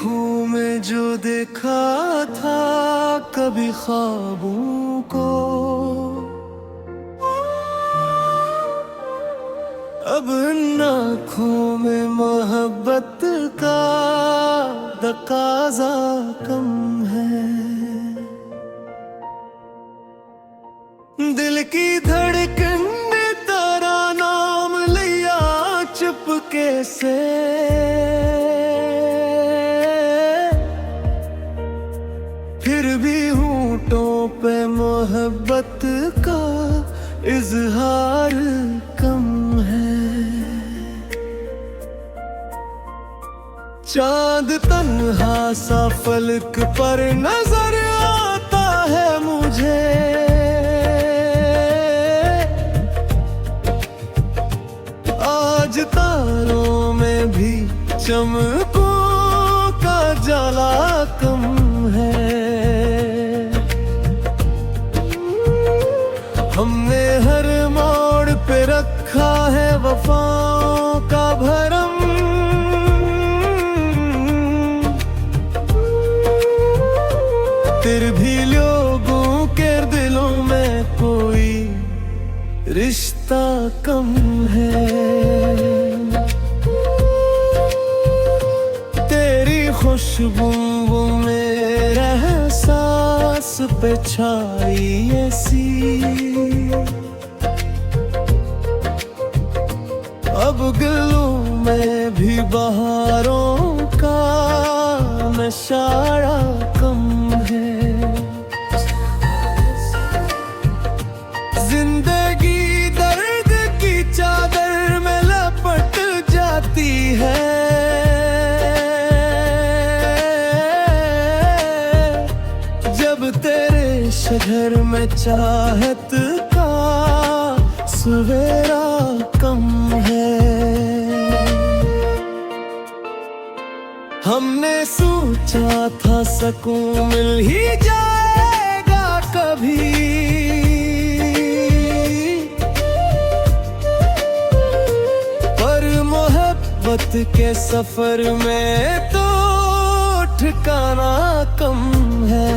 आँखों में जो देखा था कभी ख्वाबों को, अब इन आँखों में मोहब्बत का तकाज़ा कम है। दिल की धड़कन ने तेरा नाम लिया चुपके से, फिर भी होंठों पे मोहब्बत का इजहार कम है। चांद तन्हा सा फलक पर नजर आता है मुझे, आज तारों में भी चमकों का जाला कम है। हमने हर मोड़ पे रखा है वफाओं का भरम, फिर भी लोगों के दिलों में कोई रिश्ता कम है। तेरी खुशबू मेरा एहसास पे छाई ऐसी, अब गलों में भी बहारों का नशारा कम है। जिंदगी दर्द की चादर में लपट जाती है, जब तेरे शहर में चाहत का सवेरा कम है। हमने सोचा था सुकून मिल ही जाएगा कभी, पर मोहब्बत के सफर में तो ठिकाना कम है।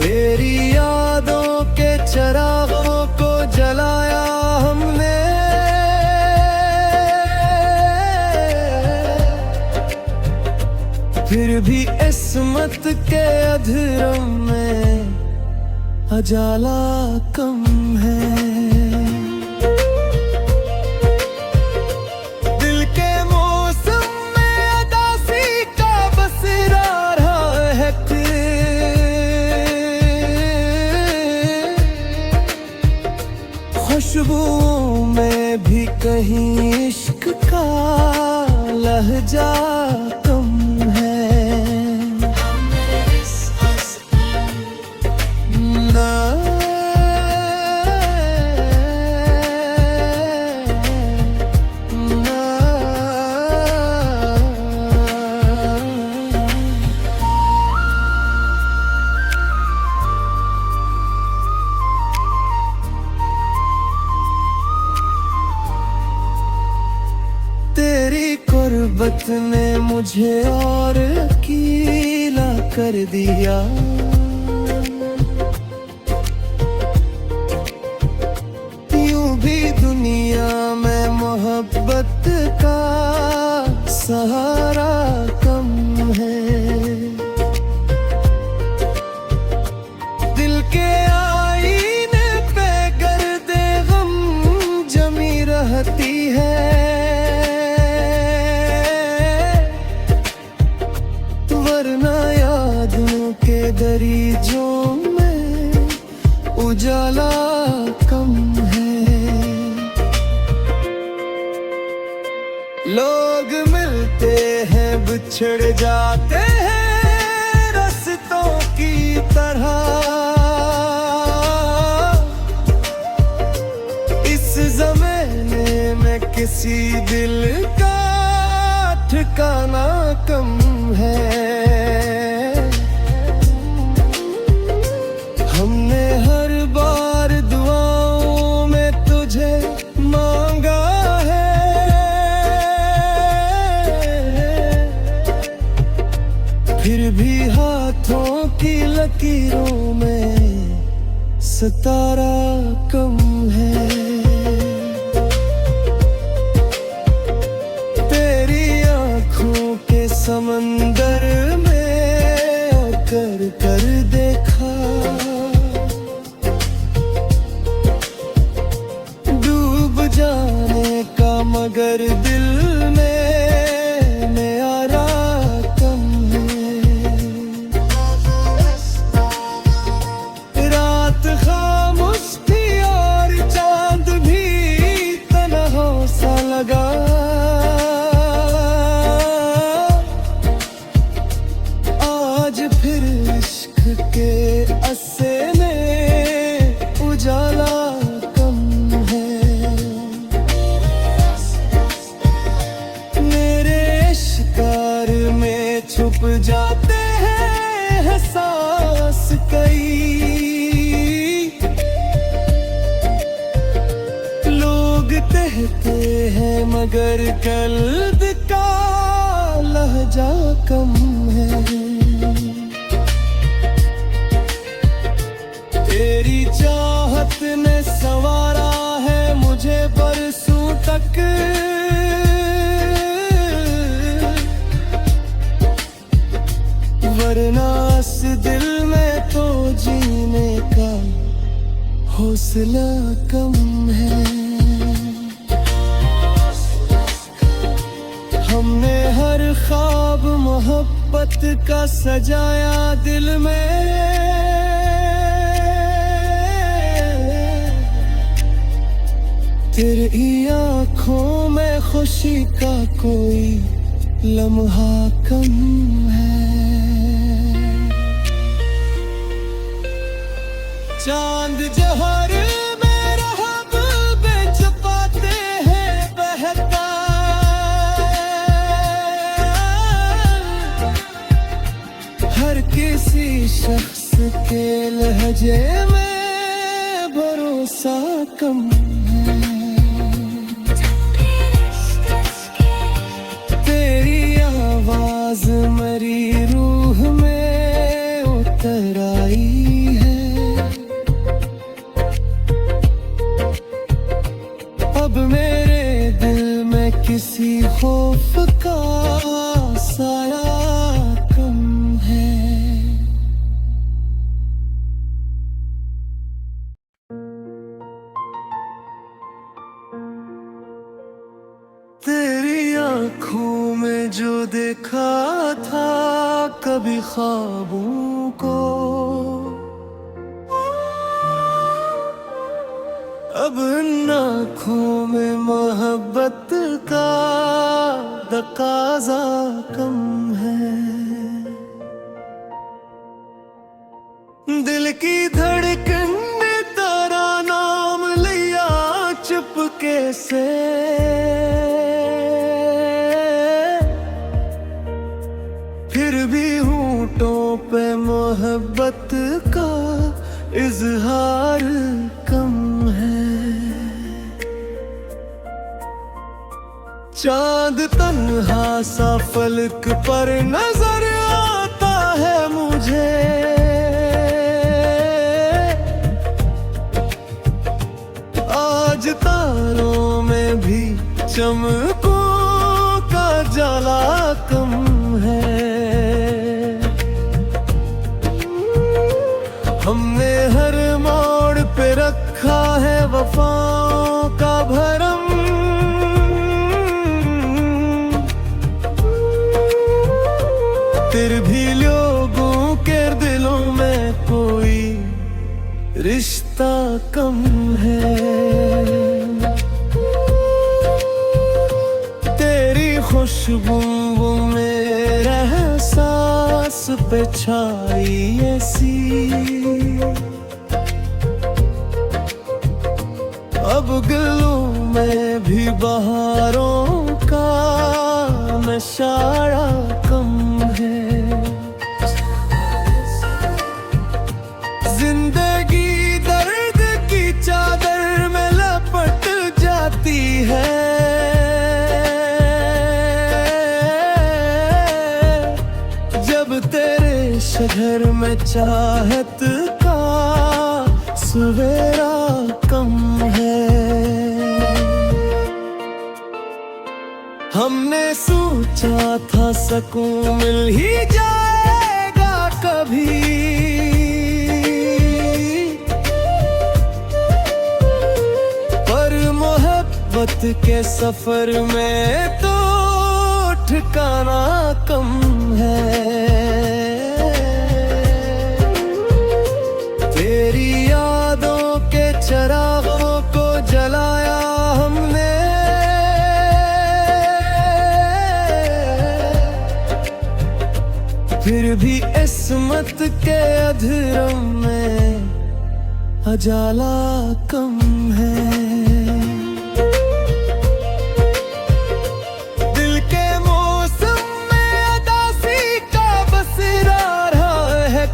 तेरी यादों के चिरागों को जलाया हमने, फिर भी इस्मत के अधूरों में उजाला कम है। दिल के मौसम में उदासी का बसेरा रहा है, खुशबुओं में भी कहीं इश्क का लहजा कम है। तेरी कुर्बत ने मुझे और अकेला कर दिया, यूं भी दुनिया में मोहब्बत का सहारा कम है। दिल के आईने पे गर्दे गम जमी रहती है, वरना यादों के दरीजों में उजाला कम है। लोग मिलते हैं बिछड़ जाते हैं रास्तों की तरह, इस ज़माने में किसी दिल का ठिकाना कम है। हमने हर बार दुआओं में तुझे मांगा है, सितारा कम है। तेरी आँखों के समंदर में कर कर देखा, डूब जाने का मगर दिल में मेरा कम है। रात खामोश थी और चांद भी तन्हा सा लगा, आज फिर इश्क के अस्से में उजाला कम है। मेरे शिकार में छुप जाते हैं एहसास कई, लोग कहते हैं मगर कल्ब का लहजा कम है। तेरी चाहत ने संवारा है मुझे बरसों तक, वरना इस दिल में तो जीने का हौसला कम है। हमने हर ख्वाब मोहब्बत का सजाया दिल में, तेरी आँखों में खुशी का कोई लम्हा कम है। चांद जहर में रहब बेच पाते हैं बहता, हर किसी शख्स के लहजे में भरोसा कम है। तेरी आवाज मेरी रूह में उतर आई है, अब मेरे दिल में किसी खौफ का साया कम है। तेरी आँखों में जो देखा था कभी ख्वाबों को, अब इन आँखों में मोहब्बत का तकाज़ा कम है। दिल की धड़कन ने तेरा नाम लिया चुपके से, फिर भी होंठों पे मोहब्बत का इजहार कम है। चांद तन्हा सा फलक पर नजर आता है मुझे, आज तारों में भी चमकों का जाला कम है। हमने हर मोड़ पे रखा है वफाओं का भरम, फिर भी लोगों के दिलों में कोई रिश्ता कम है। तेरी खुशबू मेरा एहसास पे छाई ऐसी, अब गलों में भी बहारों का नशारा कम है। जिंदगी दर्द की चादर में लपट जाती है, जब तेरे शहर में चाहत का सवेरा कम है। हमने सोचा था सुकून मिल ही जाएगा कभी, पर मोहब्बत के सफर में तो ठिकाना कम है। तेरी यादों के चिरागों को जलाया हमने, फिर भी इस्मत के अधूरों में उजाला कम है। दिल के मौसम में उदासी का बसेरा रहा है,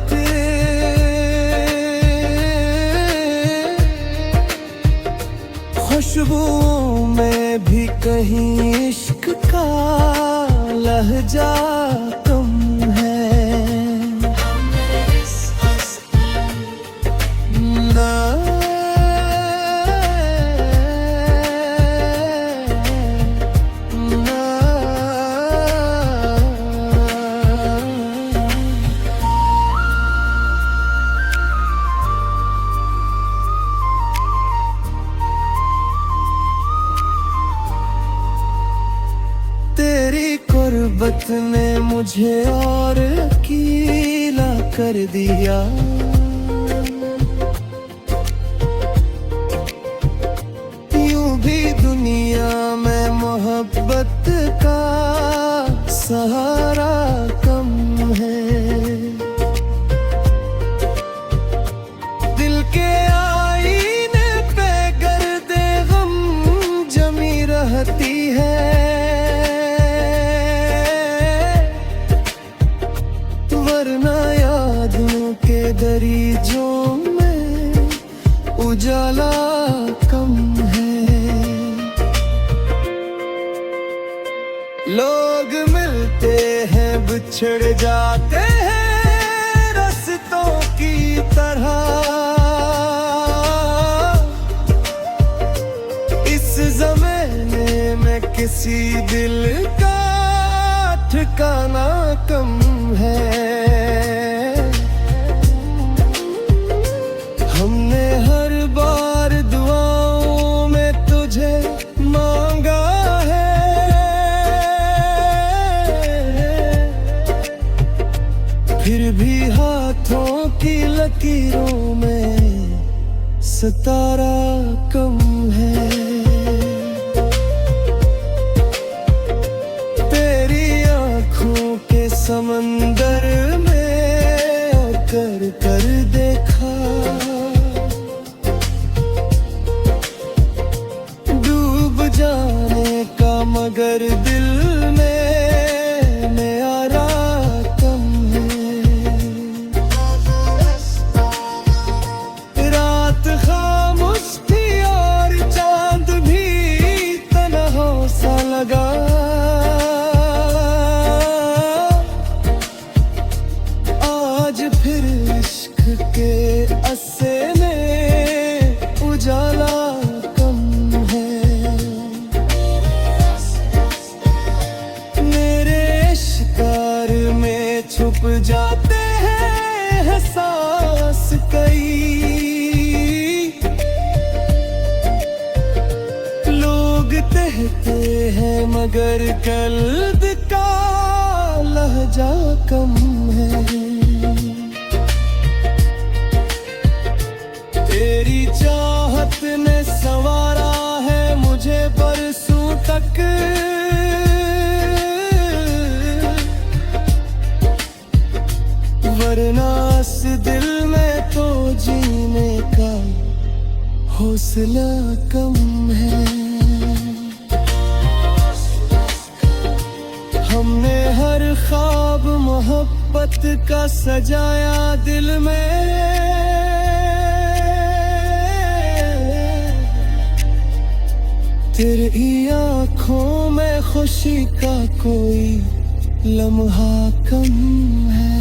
खुशबुओं में भी कहीं इश्क का लहजा कम है। तेरी कुर्बत ने मुझे और अकेला कर दिया, यूं भी दुनिया में मोहब्बत का सहारा कम है। दिल के आईने पे गर्दे गम जमी रहती है, वरना यादों के दरीजों में उजाला कम है। लोग मिलते हैं बिछड़ जाते हैं रास्तों की तरह, इस ज़माने में किसी दिल का ठिकाना कम है। हमने हर बार दुआओं में तुझे मांगा है, फिर भी हाथों की लकीरों में सितारा कम है। तेरी आँखों के समंदर में कर कर देखा, डूब जाने का मगर दिल में मेरा कम है। रात खामोश थी और चांद भी तन्हा सा लगा, फिर इश्क के अस्से में उजाला कम है। मेरे शिकार में छुप जाते हैं सांस कई, लोग कहते हैं मगर कल्ब का लहजा कम है। तेरी चाहत ने संवारा है मुझे बरसों तक, वरना इस दिल में तो जीने का हौसला कम है। हमने हर ख्वाब मोहब्बत का सजाया दिल में, तेरी आँखों में खुशी का कोई लम्हा कम है।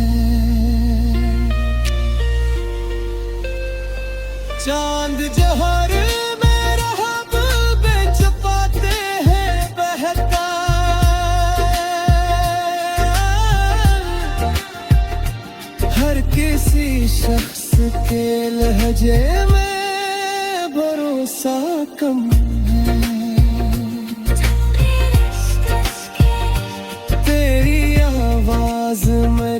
चांद जहर में रहब बेच पाते हैं बहका, हर किसी शख्स के लहजे में भरोसा कम है। तेरी आवाज में